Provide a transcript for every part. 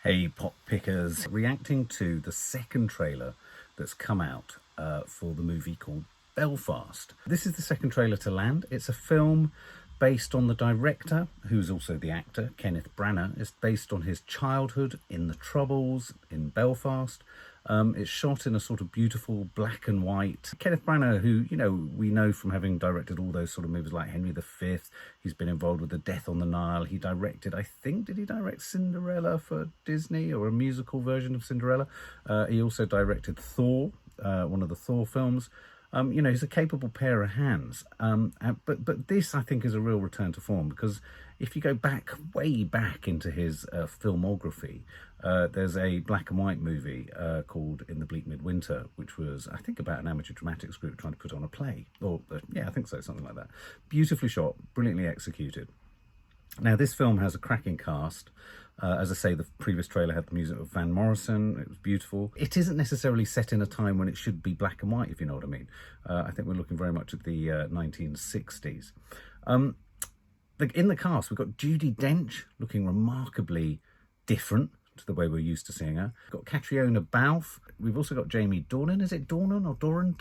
Hey pop pickers, reacting to the second trailer that's come out for the movie called Belfast. This is the second trailer to land. It's a film based on the director, who's also the actor, Kenneth Branagh. It's based on his childhood in the Troubles in Belfast. It's shot in a sort of beautiful black and white. Kenneth Branagh, who, you know, we know from having directed all those sort of movies like Henry V. He's been involved with The Death on the Nile. He directed, I think, did he direct Cinderella for Disney, or a musical version of Cinderella? He also directed Thor, one of the Thor films. You know, he's a capable pair of hands. But this, I think, is a real return to form, because if you go back, way back into his filmography, there's a black and white movie called In the Bleak Midwinter, which was, I think, about an amateur dramatics group trying to put on a play. Or, yeah, I think so, something like that. Beautifully shot, brilliantly executed. Now, this film has a cracking cast. As I say, the previous trailer had the music of Van Morrison. It was beautiful. It isn't necessarily set in a time when it should be black and white, if you know what I mean. I think we're looking very much at the 1960s. In the cast, we've got Judi Dench, looking remarkably different to the way we're used to seeing her. We've got Caitríona Balfe. We've also got Jamie Dornan. Is it Dornan or Doran?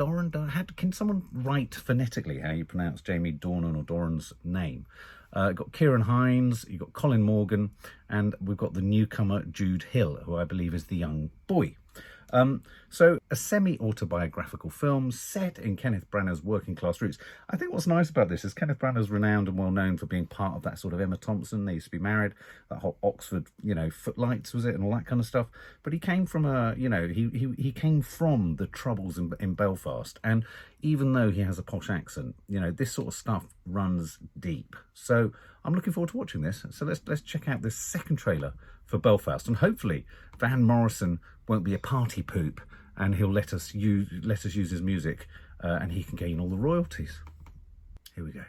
Can someone write phonetically how you pronounce Jamie Dornan or Doran's name? Got Ciarán Hinds, you've got Colin Morgan, and we've got the newcomer Jude Hill, who I believe is the young boy. So a semi-autobiographical film set in Kenneth Branagh's working class roots. I think what's nice about this is Kenneth Branagh's renowned and well known for being part of that sort of Emma Thompson. They used to be married, that whole Oxford, you know, Footlights was it, and all that kind of stuff. But he came from a, you know, he came from the Troubles in Belfast. And even though he has a posh accent, you know, this sort of stuff runs deep. So I'm looking forward to watching this. So let's check out this second trailer for Belfast, and hopefully Van Morrison won't be a party poop, and he'll let us use his music, and he can gain all the royalties. Here we go.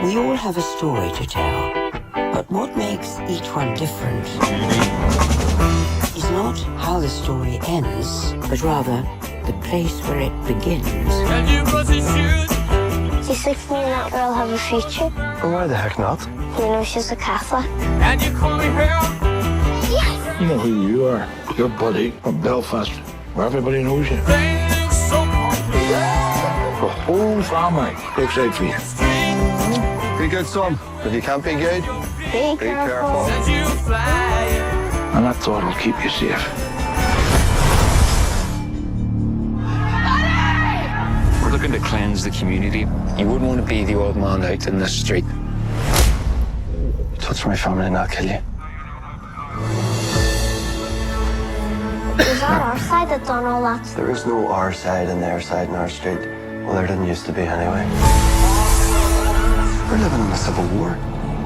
We all have a story to tell, but what makes each one different is not how the story ends, but rather the place where it begins. Do you think me and that girl have a future? Well, why the heck not? You know she's a Catholic. And you call me hell? Yes! You know who you are. Your buddy from Belfast, where everybody knows you. They look so The whole family looks out for you. Be good, son. If you can't be good, Be be careful. careful. and you fly. And that thought will keep you safe. We're looking to cleanse the community. You wouldn't want to be the old man out in the street. Touch my family and I'll kill you. Is that our side that done all that? There is no our side and their side in our street. Well, there didn't used to be anyway. We're living in a civil war.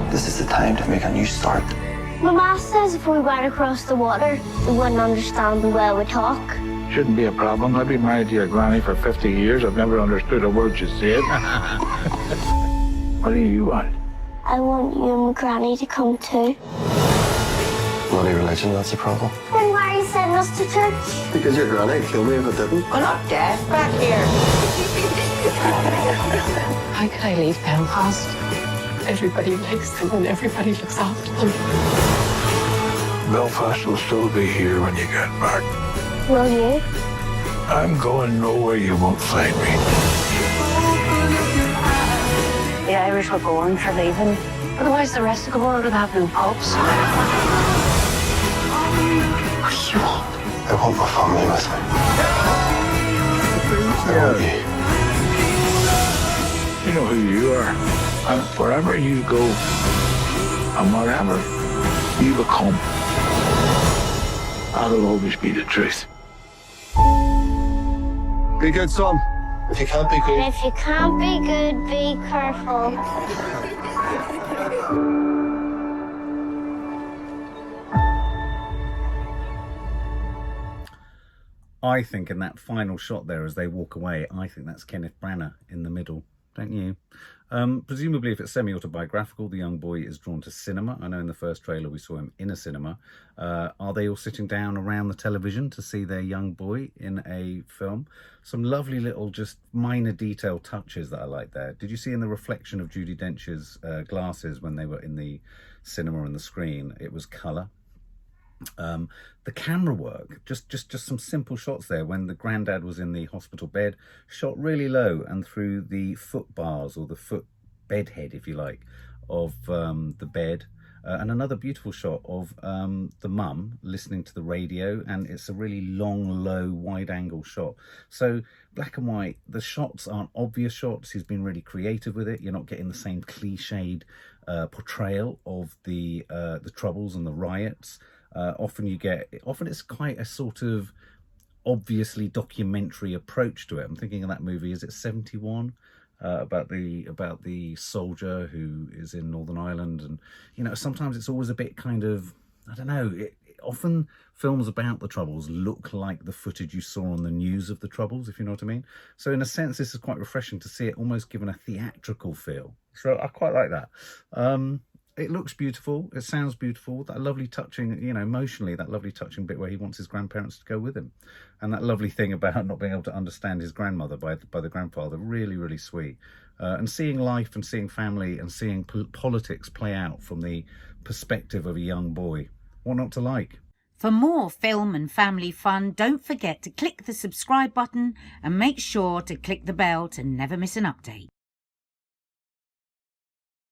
This is the time to make a new start. My ma says if we went across the water, we wouldn't understand the way we talk. Shouldn't be a problem. I've been married to your granny for 50 years. I've never understood a word you said. What do you want? I want you and my granny to come too. Bloody religion, that's the problem. Then why are you sending us to church? Because your granny killed me if it didn't. We're not deaf back here. How could I leave Belfast? Everybody likes them and everybody looks after them. Belfast will still be here when you get back. Will you? I'm going nowhere you won't find me. The Irish were born for leaving. Otherwise the rest of the world would have no pubs. What do you want? I want my family with me. I want you. You know who you are. And wherever you go, and whatever you become, that'll always be the truth. Be good, son. If you can't be good. And if you can't be good, be careful. I think in that final shot there as they walk away, I think that's Kenneth Branagh in the middle, don't you? Presumably, if it's semi-autobiographical, the young boy is drawn to cinema. I know in the first trailer we saw him in a cinema. Are they all sitting down around the television to see their young boy in a film? Some lovely little just minor detail touches that I like there. Did you see in the reflection of Judi Dench's glasses when they were in the cinema and the screen? It was colour. The camera work, just some simple shots there when the granddad was in the hospital bed, shot really low and through the foot bars, or the foot bed head, if you like, of the bed. And another beautiful shot of the mum listening to the radio, and it's a really long, low, wide-angle shot. So black and white, the shots aren't obvious shots. He's been really creative with it. You're not getting the same cliched portrayal of the Troubles and the riots. Often it's quite a sort of obviously documentary approach to it. I'm thinking of that movie, is it 71? About the soldier who is in Northern Ireland, and sometimes it's always a bit kind of, I don't know, often films about the Troubles look like the footage you saw on the news of the Troubles, if you know what I mean. So in a sense, this is quite refreshing to see it almost given a theatrical feel. So I quite like that. It looks beautiful. It sounds beautiful. That lovely touching, emotionally, that lovely touching bit where he wants his grandparents to go with him. And that lovely thing about not being able to understand his grandmother by the grandfather. Really, really sweet. And seeing life and seeing family and seeing politics play out from the perspective of a young boy. What not to like? For more film and family fun, don't forget to click the subscribe button and make sure to click the bell to never miss an update.